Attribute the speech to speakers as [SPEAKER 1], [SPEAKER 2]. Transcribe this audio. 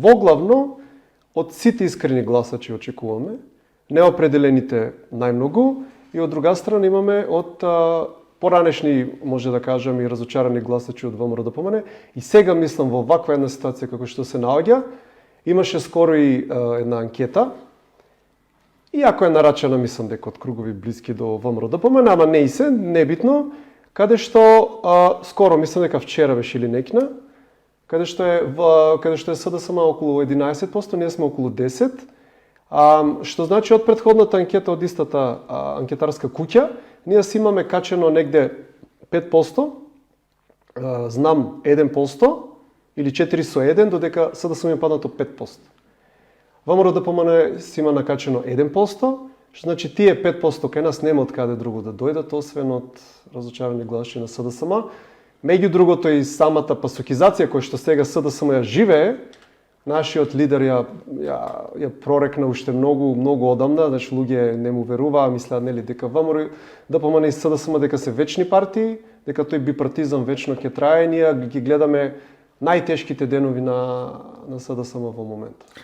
[SPEAKER 1] Воглавно, од сите искрени гласачи очекуваме, неопределените најмногу, и од друга страна имаме од поранешни, може да кажам, и разочарани гласачи од ВМРО-ДПМН. И сега мислам во ваква една ситуација како што се наоѓа, имаше скоро и една анкета, иако е нарачена, мислам дека од кругови блиски до ВМРО-ДПМН, ама не и се, небитно, каде што скоро, мислам дека вчера беше или некна, каде што е СДСМ околу 11%, ние сме околу 10%, што значи од претходната анкета од истата анкетарска куќа, ние си имаме качено негде 5%, знам 1%, или 4 со 1, додека СДСМ ми паднато 5%. ВМРО-ДПМН си има накачено 1%, што значи тие 5% кај нас нема од каде друго да дојдат, освен од разочарани гласачи на СДСМ. Меѓу другото и самата пасокизација која што сега СДСМ ја живее, нашиот лидер ја прорекна уште многу одамна, значи луѓе не му веруваа, мислеа нели дека ВМРО-ДПМН и СДСМ дека се вечни партии, дека тој бипартизам вечно ќе трае, ние ги гледаме најтешките денови на СДСМ во моментот.